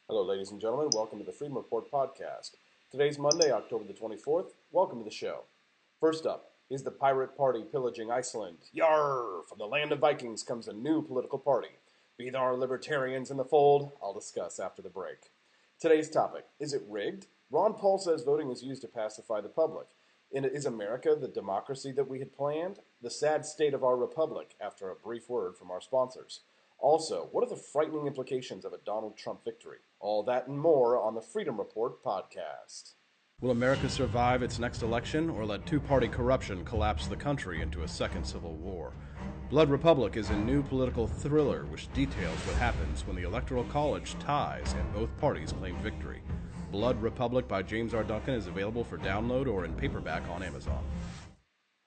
Hello, ladies and gentlemen. Welcome to the Freedom Report podcast. Today's Monday, October the 24th. Welcome to the show. First up, is the pirate party pillaging Iceland? Yarr! From the land of Vikings comes a new political party. Be there libertarians in the fold? I'll discuss after the break. Today's topic, is it rigged? Ron Paul says voting is used to pacify the public. Is America the democracy that we had planned? The sad state of our republic, after a brief word from our sponsors. Also, what are the frightening implications of a Donald Trump victory? All that and more on the Freedom Report podcast. Will America survive its next election or let two-party corruption collapse the country into a second civil war? Blood Republic is a new political thriller which details what happens when the Electoral College ties and both parties claim victory. Blood Republic by James R. Duncan is available for download or in paperback on Amazon.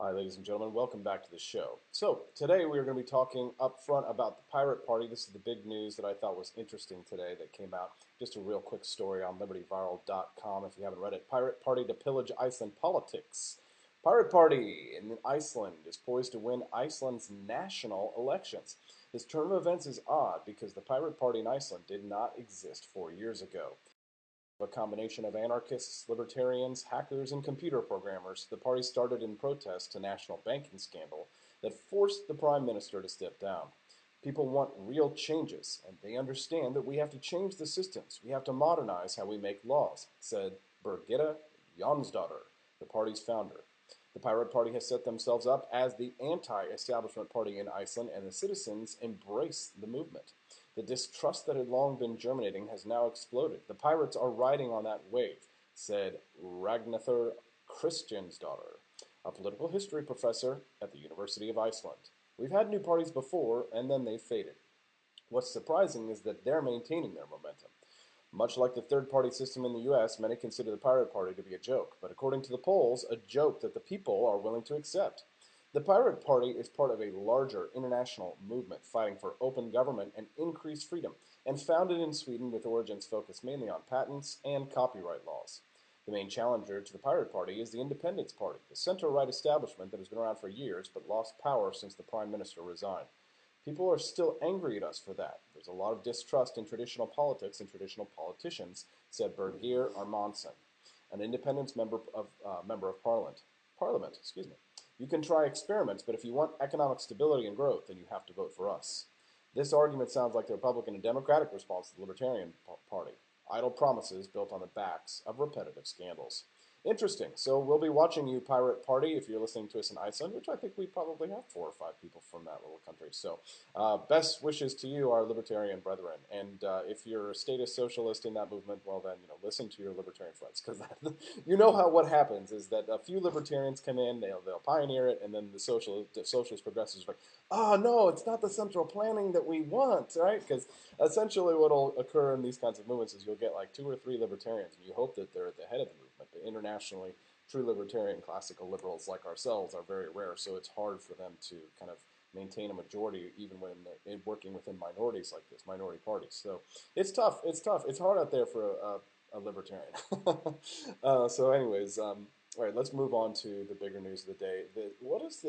Hi, ladies and gentlemen. Welcome back to the show. So, today we are going to be talking up front about the Pirate Party. This is the big news that I thought was interesting today that came out. Just a real quick story on libertyviral.com if you haven't read it. Pirate Party to pillage Iceland politics. Pirate Party in Iceland is poised to win Iceland's national elections. This turn of events is odd because the Pirate Party in Iceland did not exist 4 years ago. A combination of anarchists, libertarians, hackers, and computer programmers, the party started in protest to national banking scandal that forced the prime minister to step down. People want real changes, and they understand that we have to change the systems. We have to modernize how we make laws, said Birgitta Jonsdottir, the party's founder. The Pirate Party has set themselves up as the anti-establishment party in Iceland, and the citizens embrace the movement. The distrust that had long been germinating has now exploded. The pirates are riding on that wave, said Ragnarður Kristjánsdóttir, a political history professor at the University of Iceland. We've had new parties before, and then they faded. What's surprising is that they're maintaining their momentum. Much like the third-party system in the U.S., many consider the Pirate Party to be a joke, but according to the polls, a joke that the people are willing to accept. The Pirate Party is part of a larger international movement fighting for open government and increased freedom, and founded in Sweden with origins focused mainly on patents and copyright laws. The main challenger to the Pirate Party is the Independence Party, the center-right establishment that has been around for years but lost power since the Prime Minister resigned. People are still angry at us for that. There's a lot of distrust in traditional politics and traditional politicians, said Birgir Armandsson, an independence member of Parliament. You can try experiments, but if you want economic stability and growth, then you have to vote for us. This argument sounds like the Republican and Democratic response to the Libertarian Party. Idle promises built on the backs of repetitive scandals. Interesting. So we'll be watching you, Pirate Party, if you're listening to us in Iceland, which I think we probably have 4 or 5 people from that little country. So best wishes to you, our libertarian brethren. And if you're a statist socialist in that movement, well then, listen to your libertarian friends. Because what happens is that a few libertarians come in, they'll pioneer it, and then the socialist progressives are like, oh, no, it's not the central planning that we want, right? Because essentially what will occur in these kinds of movements is you'll get like 2 or 3 libertarians, and you hope that they're at the head of the movement. But internationally, true libertarian classical liberals like ourselves are very rare, so it's hard for them to kind of maintain a majority even when they're working within minorities like this, minority parties. So it's tough. It's hard out there for a libertarian. So anyways, all right, let's move on to the bigger news of the day. What is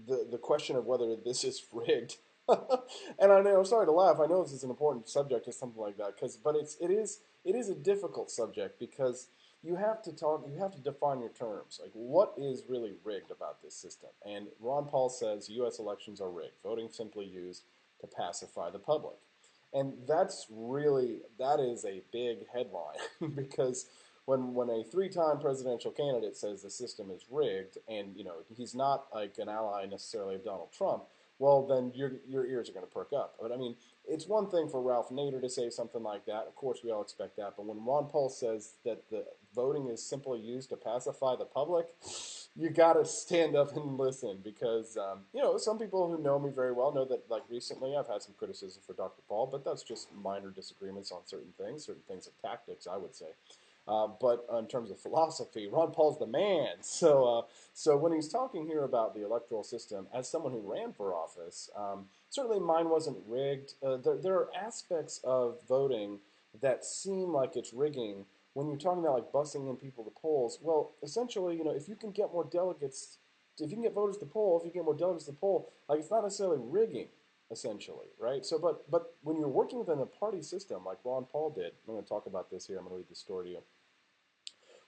the question of whether this is rigged? And I know, I'm sorry to laugh. I know this is an important subject or something like that, but it is a difficult subject because you have to define your terms. Like, what is really rigged about this system? And Ron Paul says U.S. elections are rigged, voting simply used to pacify the public. And that is a big headline because when a 3-time presidential candidate says the system is rigged and, he's not like an ally necessarily of Donald Trump, well, then your ears are going to perk up. But I mean, it's one thing for Ralph Nader to say something like that. Of course, we all expect that. But when Ron Paul says that the voting is simply used to pacify the public, you got to stand up and listen because, some people who know me very well know that, like, recently I've had some criticism for Dr. Paul, but that's just minor disagreements on certain things of tactics, I would say. But in terms of philosophy, Ron Paul's the man. So when he's talking here about the electoral system, as someone who ran for office, certainly mine wasn't rigged. There are aspects of voting that seem like it's rigging when you're talking about like busing in people to polls. Well, essentially, if you can get more delegates, if you can get voters to poll, if you get more delegates to poll, like it's not necessarily rigging. essentially, right? So, but when you're working within a party system like Ron Paul did, I'm going to talk about this here. I'm going to read the story to you.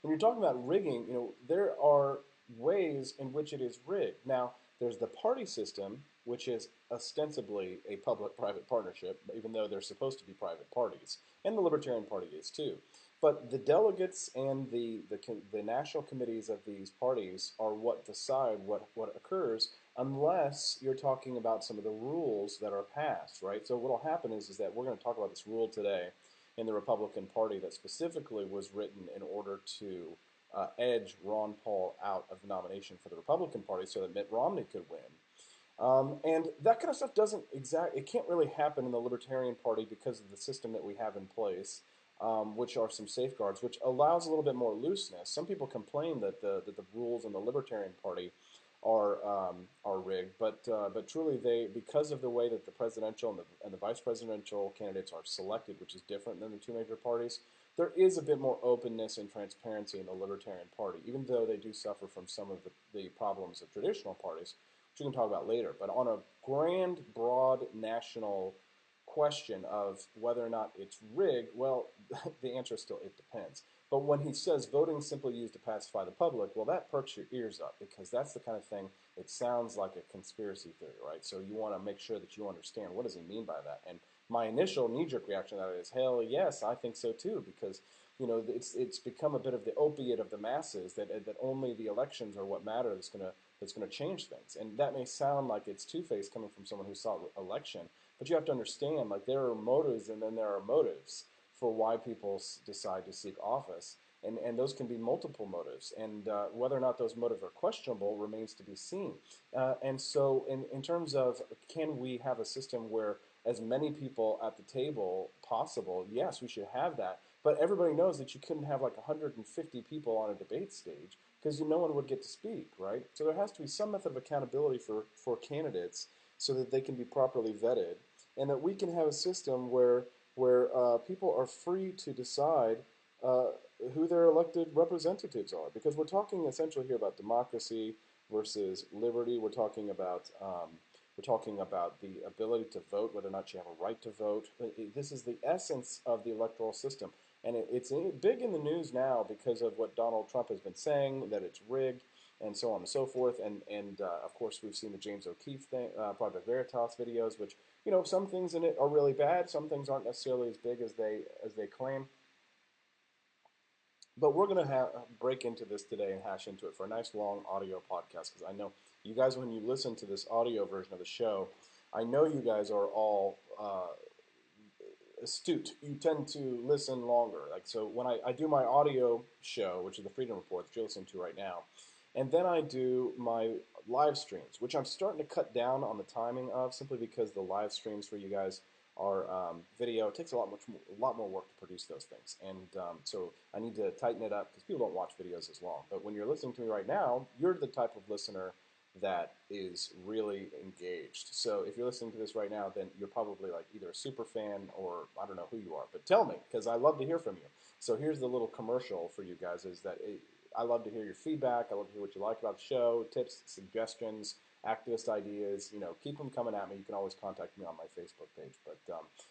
When you're talking about rigging, there are ways in which it is rigged. Now, there's the party system, which is ostensibly a public-private partnership, even though they're supposed to be private parties, and the Libertarian Party is too. But the delegates and the national committees of these parties are what decide what occurs, unless you're talking about some of the rules that are passed, right? So what will happen is that we're going to talk about this rule today in the Republican Party that specifically was written in order to edge Ron Paul out of the nomination for the Republican Party so that Mitt Romney could win. And that kind of stuff it can't really happen in the Libertarian Party because of the system that we have in place, which are some safeguards, which allows a little bit more looseness. Some people complain that the rules in the Libertarian Party are rigged, but truly because of the way that the presidential and the vice presidential candidates are selected, which is different than the two major parties, there is a bit more openness and transparency in the Libertarian Party, even though they do suffer from some of the problems of traditional parties, which we can talk about later. But on a grand, broad national question of whether or not it's rigged, well, the answer is still it depends. But when he says voting simply used to pacify the public, well, that perks your ears up because that's the kind of thing, it sounds like a conspiracy theory, right? So you want to make sure that you understand what does he mean by that. And my initial knee-jerk reaction to that is, hell yes, I think so too, because it's become a bit of the opiate of the masses that only the elections are what matter that's gonna change things. And that may sound like it's two-faced coming from someone who saw election, but you have to understand, like, there are motives and then there are motives for why people decide to seek office. And those can be multiple motives. And whether or not those motives are questionable remains to be seen. And so in terms of can we have a system where as many people at the table possible, yes, we should have that. But everybody knows that you couldn't have like 150 people on a debate stage because no one would get to speak, right? So there has to be some method of accountability for candidates so that they can be properly vetted and that we can have a system where people are free to decide uh, who their elected representatives are. Because we're talking essentially here about democracy versus liberty. We're talking about the ability to vote, whether or not you have a right to vote. This is the essence of the electoral system. And it's big in the news now because of what Donald Trump has been saying, that it's rigged, and so on and so forth. And of course, we've seen the James O'Keefe thing, Project Veritas videos, which, some things in it are really bad. Some things aren't necessarily as big as they claim. But we're going to break into this today and hash into it for a nice long audio podcast because I know you guys, when you listen to this audio version of the show, I know you guys are all astute. You tend to listen longer. Like, so when I do my audio show, which is the Freedom Report that you're listening to right now, and then I do my live streams, which I'm starting to cut down on the timing of simply because the live streams for you guys are video. It takes a lot more work to produce those things, and so I need to tighten it up because people don't watch videos as long. But when you're listening to me right now, you're the type of listener that is really engaged. So if you're listening to this right now, then you're probably like either a super fan or I don't know who you are. But tell me, because I love to hear from you. So here's the little commercial for you guys: is that I love to hear your feedback. I love to hear what you like about the show, tips, suggestions, activist ideas. Keep them coming at me. You can always contact me on my Facebook page. But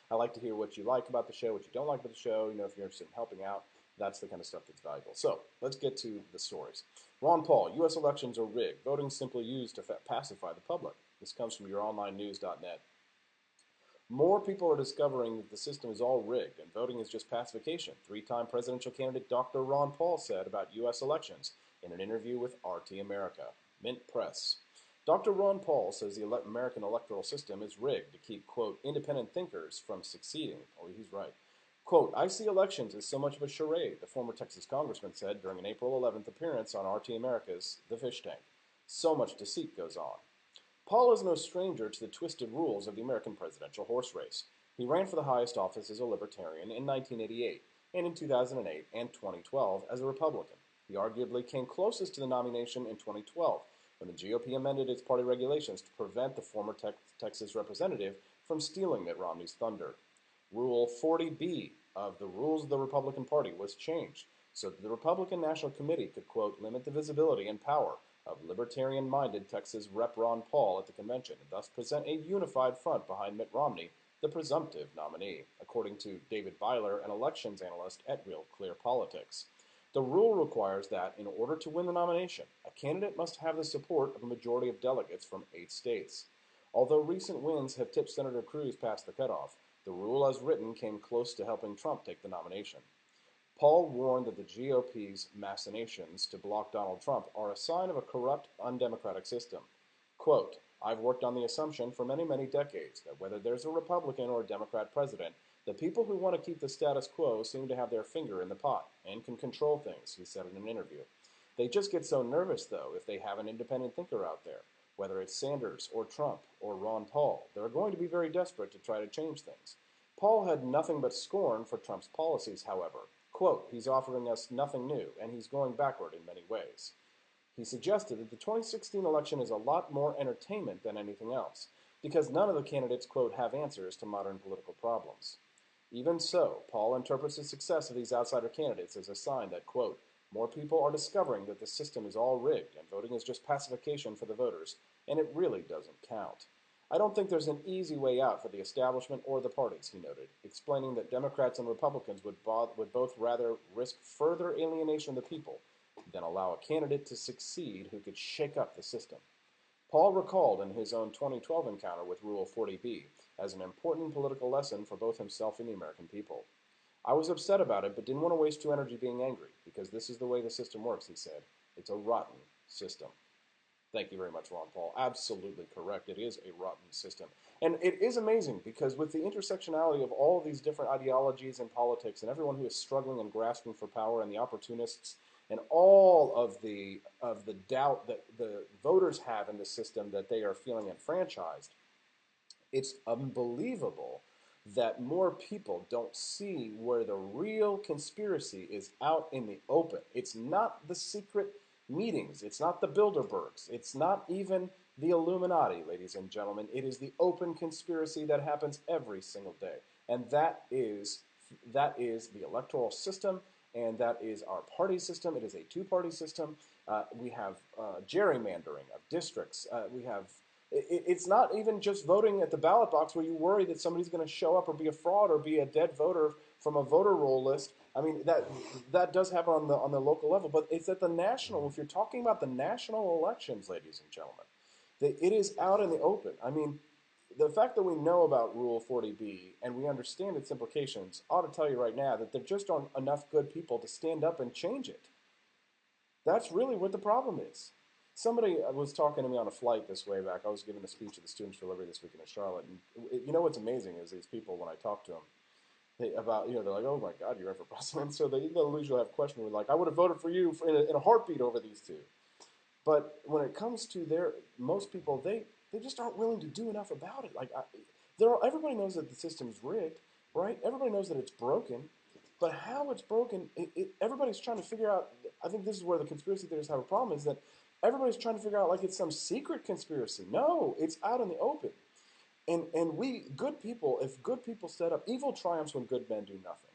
I like to hear what you like about the show, what you don't like about the show. If you're interested in helping out, that's the kind of stuff that's valuable. So let's get to the stories. Ron Paul, U.S. elections are rigged. Voting simply used to pacify the public. This comes from youronlinenews.net. More people are discovering that the system is all rigged and voting is just pacification, three-time presidential candidate Dr. Ron Paul said about U.S. elections in an interview with RT America. Mint Press. Dr. Ron Paul says the American electoral system is rigged to keep, quote, independent thinkers from succeeding. Oh, he's right. Quote, I see elections as so much of a charade, the former Texas congressman said during an April 11th appearance on RT America's The Fish Tank. So much deceit goes on. Paul is no stranger to the twisted rules of the American presidential horse race. He ran for the highest office as a Libertarian in 1988 and in 2008 and 2012 as a Republican. He arguably came closest to the nomination in 2012 when the GOP amended its party regulations to prevent the former Texas representative from stealing Mitt Romney's thunder. Rule 40B of the Rules of the Republican Party was changed so that the Republican National Committee could, quote, limit the visibility and power of libertarian-minded Texas Rep. Ron Paul at the convention, and thus present a unified front behind Mitt Romney, the presumptive nominee, according to David Byler, an elections analyst at Real Clear Politics. The rule requires that, in order to win the nomination, a candidate must have the support of a majority of delegates from 8 states. Although recent wins have tipped Senator Cruz past the cutoff, the rule as written came close to helping Trump take the nomination. Paul warned that the GOP's machinations to block Donald Trump are a sign of a corrupt, undemocratic system. Quote, I've worked on the assumption for many, many decades that whether there's a Republican or a Democrat president, the people who want to keep the status quo seem to have their finger in the pot and can control things, he said in an interview. They just get so nervous, though, if they have an independent thinker out there. Whether it's Sanders or Trump or Ron Paul, they're going to be very desperate to try to change things. Paul had nothing but scorn for Trump's policies, however. Quote, he's offering us nothing new, and he's going backward in many ways. He suggested that the 2016 election is a lot more entertainment than anything else, because none of the candidates, quote, have answers to modern political problems. Even so, Paul interprets the success of these outsider candidates as a sign that, quote, more people are discovering that the system is all rigged and voting is just pacification for the voters, and it really doesn't count. I don't think there's an easy way out for the establishment or the parties, he noted, explaining that Democrats and Republicans would both rather risk further alienation of the people than allow a candidate to succeed who could shake up the system. Paul recalled in his own 2012 encounter with Rule 40B as an important political lesson for both himself and the American people. I was upset about it, but didn't want to waste too energy being angry, because this is the way the system works, he said. It's a rotten system. Thank you very much, Ron Paul. Absolutely correct. It is a rotten system. And it is amazing because with the intersectionality of all of these different ideologies in politics and everyone who is struggling and grasping for power and the opportunists and all of the doubt that the voters have in the system that they are feeling enfranchised, it's unbelievable that more people don't see where the real conspiracy is out in the open. It's not the secret meetings. It's not the Bilderbergs. It's not even the Illuminati, ladies and gentlemen. It is the open conspiracy that happens every single day. And that is the electoral system, and that is our party system. It is a two-party system. We have gerrymandering of districts. It's not even just voting at the ballot box where you worry that somebody's going to show up or be a fraud or be a dead voter from a voter roll list. I mean, that does happen on the local level, but it's at the national. If you're talking about the national elections, ladies and gentlemen, it is out in the open. I mean, the fact that we know about Rule 40B and we understand its implications ought to tell you right now that there just aren't enough good people to stand up and change it. That's really what the problem is. Somebody was talking to me on a flight this way back. I was giving a speech at the Students for Liberty this weekend in Charlotte, and you know what's amazing is these people, when I talk to them, they're like, oh my God, you're in for president. So they'll usually have a question like, I would have voted for you in a heartbeat over these two. But when it comes to most people, they just aren't willing to do enough about it. Like, everybody knows that the system's rigged, right? Everybody knows that it's broken. But how it's broken, everybody's trying to figure out. I think this is where the conspiracy theorists have a problem, is that everybody's trying to figure out like it's some secret conspiracy. No, it's out in the open. And we, good people, if good people set up, evil triumphs when good men do nothing.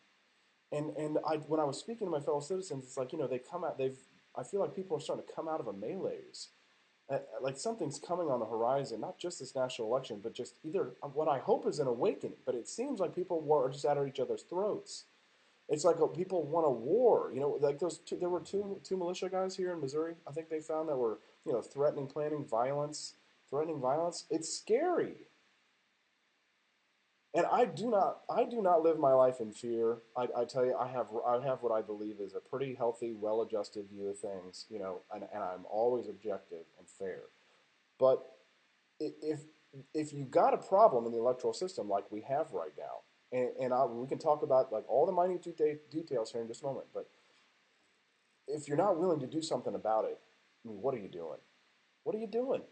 And when I was speaking to my fellow citizens, it's like, they come out, I feel like people are starting to come out of a malaise. Like something's coming on the horizon, not just this national election, but just either what I hope is an awakening. But it seems like people are just at each other's throats. It's like people want a war. Like there were two militia guys here in Missouri, I think they found, that were, threatening violence. It's scary. And I do not live my life in fear. I tell you, I have what I believe is a pretty healthy, well-adjusted view of things, and I'm always objective and fair. But if you got a problem in the electoral system like we have right now, and we can talk about like all the minute details here in just a moment, but if you're not willing to do something about it, I mean, what are you doing? What are you doing?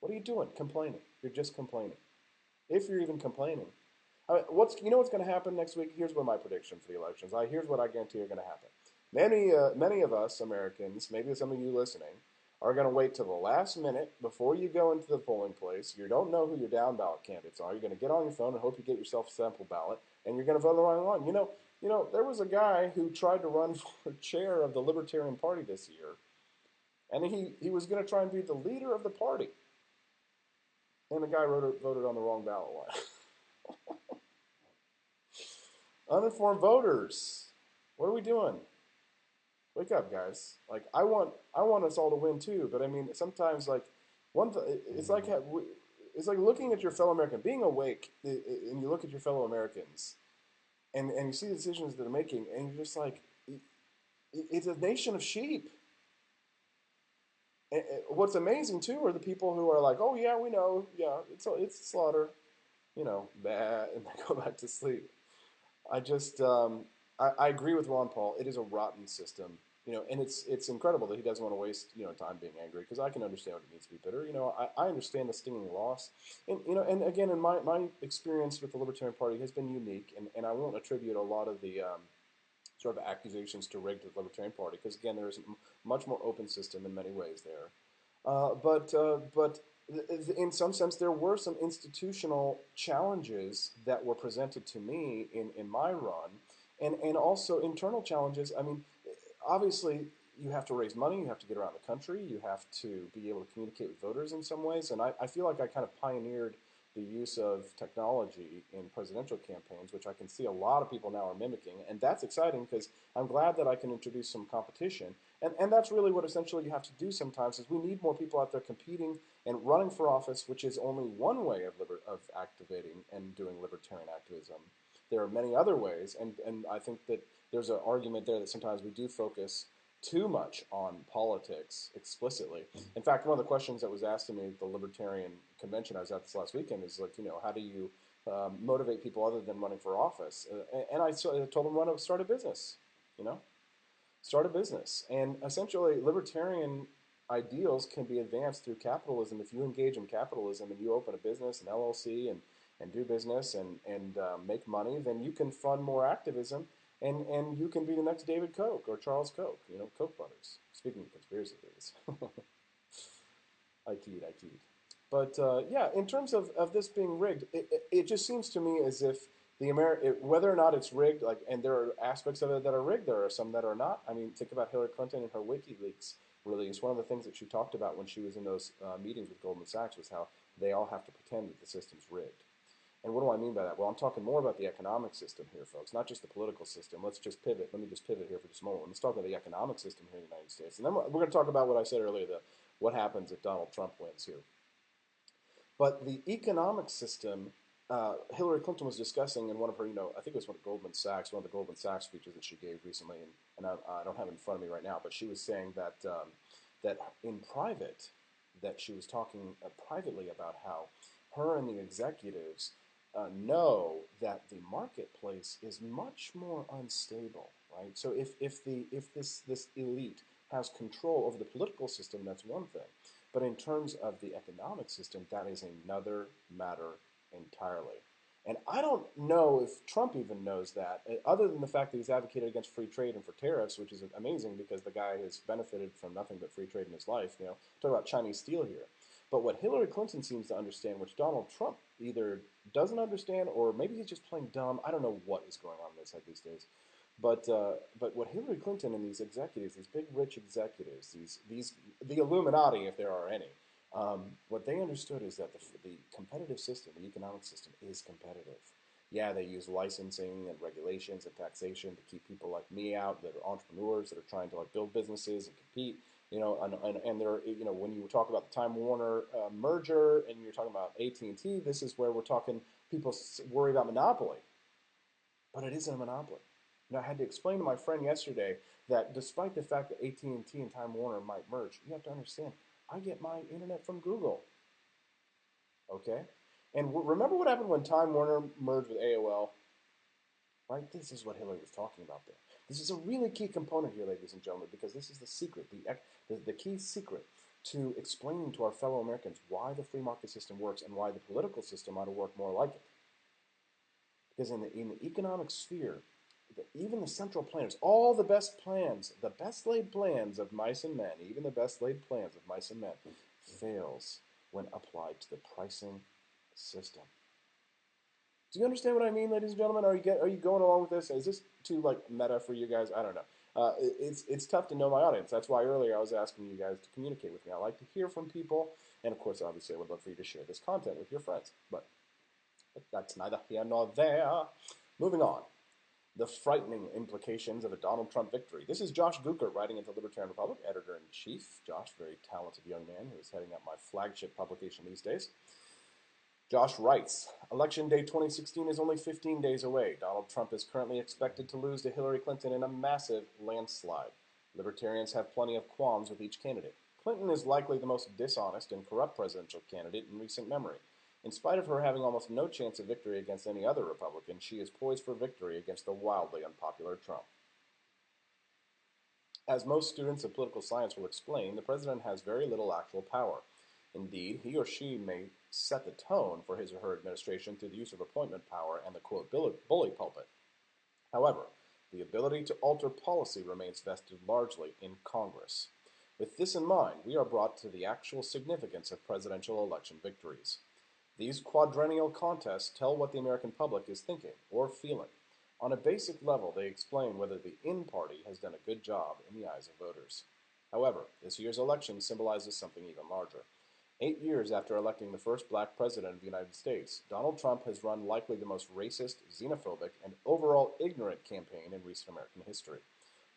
What are you doing? Complaining. You're just complaining. If you're even complaining. I mean, what's going to happen next week? Here's what my prediction for the elections. Here's what I guarantee are going to happen. Many of us Americans, maybe some of you listening, are going to wait till the last minute before you go into the polling place. You don't know who your down ballot candidates are. You're going to get on your phone and hope you get yourself a sample ballot, and you're going to vote the wrong one. There was a guy who tried to run for chair of the Libertarian Party this year, And he was going to try and be the leader of the party. And the guy voted on the wrong ballot line. Uninformed voters. What are we doing? Wake up, guys! Like I want us all to win too. But I mean, sometimes like it's like it's like looking at your fellow American, being awake, and you look at your fellow Americans, and you see the decisions that they're making, and you're just like, it's a nation of sheep. And what's amazing too are the people who are like, oh yeah, we know, yeah, it's slaughter, bah, and they go back to sleep. I just I agree with Ron Paul. It is a rotten system, and it's incredible that he doesn't want to waste time being angry because I can understand what it means to be bitter. I understand the stinging loss, and and again, in my experience with the Libertarian Party has been unique, and I won't attribute a lot of the sort of accusations to rig to the Libertarian Party because again, there is a much more open system in many ways there. But in some sense, there were some institutional challenges that were presented to me in my run, and also internal challenges. I mean, obviously, you have to raise money, you have to get around the country, you have to be able to communicate with voters in some ways, and I feel like I kind of pioneered the use of technology in presidential campaigns, which I can see a lot of people now are mimicking, and that's exciting because I'm glad that I can introduce some competition. And that's really what essentially you have to do sometimes is we need more people out there competing and running for office, which is only one way of activating and doing libertarian activism. There are many other ways, and I think that there's an argument there that sometimes we do focus too much on politics explicitly. In fact, one of the questions that was asked to me at the Libertarian convention I was at this last weekend is like, how do you motivate people other than running for office? And I told them, start a business, you know, start a business. And essentially, libertarian ideals can be advanced through capitalism. If you engage in capitalism and you open a business, an LLC, and do business and make money, then you can fund more activism and you can be the next David Koch or Charles Koch, Koch brothers. Speaking of conspiracy theories. I keyed. But yeah, in terms of this being rigged, it just seems to me as if whether or not it's rigged, like, and there are aspects of it that are rigged, there are some that are not. I mean, think about Hillary Clinton and her WikiLeaks release. One of the things that she talked about when she was in those meetings with Goldman Sachs was how they all have to pretend that the system's rigged. And what do I mean by that? Well, I'm talking more about the economic system here, folks, not just the political system. Let's just pivot. Let me just pivot here for just a moment. Let's talk about the economic system here in the United States. And then we're going to talk about what I said earlier, what happens if Donald Trump wins here. But the economic system, Hillary Clinton was discussing in one of her, I think it was one of Goldman Sachs, one of the Goldman Sachs speeches that she gave recently, and I don't have it in front of me right now, but she was saying that that in private, that she was talking privately about how her and the executives know that the marketplace is much more unstable, right? So if this elite has control over the political system, that's one thing. But in terms of the economic system, that is another matter entirely. And I don't know if Trump even knows that, other than the fact that he's advocated against free trade and for tariffs, which is amazing because the guy has benefited from nothing but free trade in his life. Talk about Chinese steel here. But what Hillary Clinton seems to understand, which Donald Trump either doesn't understand or maybe he's just playing dumb. I don't know what is going on in this head these days. But what Hillary Clinton and these executives, these big rich executives, the Illuminati, if there are any, what they understood is that the competitive system, the economic system, is competitive. Yeah, they use licensing and regulations and taxation to keep people like me out that are entrepreneurs that are trying to like build businesses and compete. And they're, when you talk about the Time Warner merger and you're talking about AT&T, this is where we're talking people worry about monopoly, but it isn't a monopoly. I had to explain to my friend yesterday that despite the fact that AT&T and Time Warner might merge, you have to understand, I get my internet from Google. Okay? And remember what happened when Time Warner merged with AOL? Right? This is what Hillary was talking about there. This is a really key component here, ladies and gentlemen, because this is the secret, the key secret to explaining to our fellow Americans why the free market system works and why the political system ought to work more like it. Because in the economic sphere, even the central planners, all the best plans, the best laid plans of mice and men, even the best laid plans of mice and men, fails when applied to the pricing system. Do you understand what I mean, ladies and gentlemen? Are you going along with this? Is this too like meta for you guys? I don't know. It's tough to know my audience. That's why earlier I was asking you guys to communicate with me. I like to hear from people, and of course, obviously, I would love for you to share this content with your friends. But that's neither here nor there. Moving on. The frightening implications of a Donald Trump victory. This is Josh Gukert writing at the Libertarian Republic, editor-in-chief. Josh, very talented young man who is heading up my flagship publication these days. Josh writes, Election Day 2016 is only 15 days away. Donald Trump is currently expected to lose to Hillary Clinton in a massive landslide. Libertarians have plenty of qualms with each candidate. Clinton is likely the most dishonest and corrupt presidential candidate in recent memory. In spite of her having almost no chance of victory against any other Republican, she is poised for victory against the wildly unpopular Trump. As most students of political science will explain, the president has very little actual power. Indeed, he or she may set the tone for his or her administration through the use of appointment power and the quote bully pulpit. However, the ability to alter policy remains vested largely in Congress. With this in mind, we are brought to the actual significance of presidential election victories. These quadrennial contests tell what the American public is thinking or feeling. On a basic level, they explain whether the in party has done a good job in the eyes of voters. However, this year's election symbolizes something even larger. 8 years after electing the first black president of the United States, Donald Trump has run likely the most racist, xenophobic, and overall ignorant campaign in recent American history.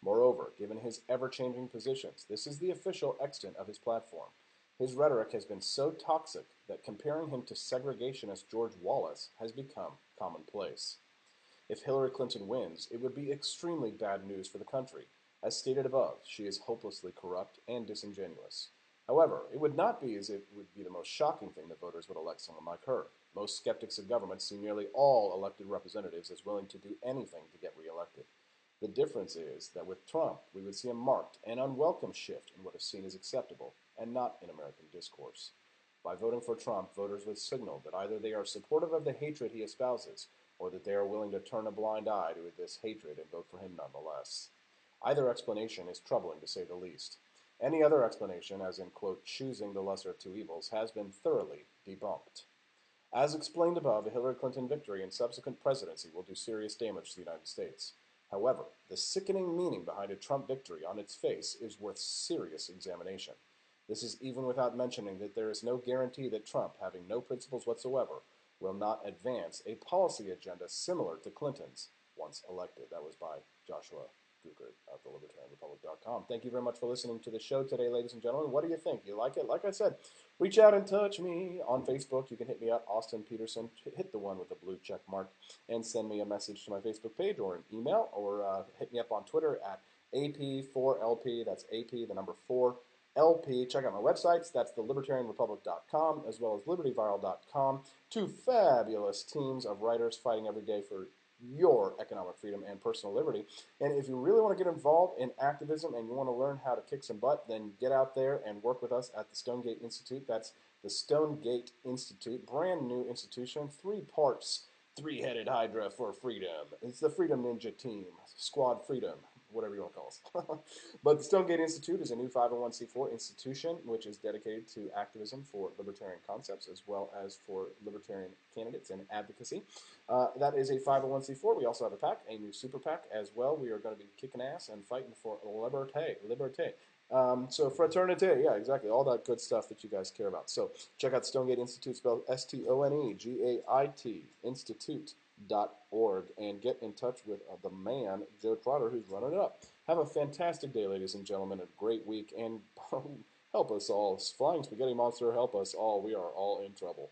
Moreover, given his ever-changing positions, this is the official extent of his platform. His rhetoric has been so toxic that comparing him to segregationist George Wallace has become commonplace. If Hillary Clinton wins, it would be extremely bad news for the country. As stated above, she is hopelessly corrupt and disingenuous. However, it would not be as it would be the most shocking thing that voters would elect someone like her. Most skeptics of government see nearly all elected representatives as willing to do anything to get reelected. The difference is that with Trump, we would see a marked and unwelcome shift in what is seen as acceptable and not in American discourse. By voting for Trump, voters would signal that either they are supportive of the hatred he espouses, or that they are willing to turn a blind eye to this hatred and vote for him nonetheless. Either explanation is troubling to say the least. Any other explanation, as in, quote, choosing the lesser of two evils, has been thoroughly debunked. As explained above, a Hillary Clinton victory and subsequent presidency will do serious damage to the United States. However, the sickening meaning behind a Trump victory on its face is worth serious examination. This is even without mentioning that there is no guarantee that Trump, having no principles whatsoever, will not advance a policy agenda similar to Clinton's once elected. That was by Joshua Gukert of the libertarianrepublic.com. Thank you very much for listening to the show today, ladies and gentlemen. What do you think? You like it? Like I said, reach out and touch me on Facebook. You can hit me up, Austin Peterson. Hit the one with the blue check mark and send me a message to my Facebook page or an email, or hit me up on Twitter at AP4LP. That's AP, the number 4. LP. Check out my websites. That's the libertarianrepublic.com as well as libertyviral.com. Two fabulous teams of writers fighting every day for your economic freedom and personal liberty. And if you really want to get involved in activism and you want to learn how to kick some butt, then get out there and work with us at the Stonegate Institute. That's the Stonegate Institute, brand new institution, 3 parts, 3-headed hydra for freedom. It's the Freedom Ninja Team, Squad Freedom, whatever you want to call us. But the Stonegate Institute is a new 501c4 institution which is dedicated to activism for libertarian concepts as well as for libertarian candidates and advocacy. That is a 501c4. We also have a PAC, a new super PAC as well. We are going to be kicking ass and fighting for liberté. So fraternité, yeah, exactly, all that good stuff that you guys care about. So check out Stonegate Institute, spelled STONEGAIT, institute.org, and get in touch with the man, Joe Trotter, who's running it up. Have a fantastic day, ladies and gentlemen, a great week, and help us all. Flying Spaghetti Monster, help us all. We are all in trouble.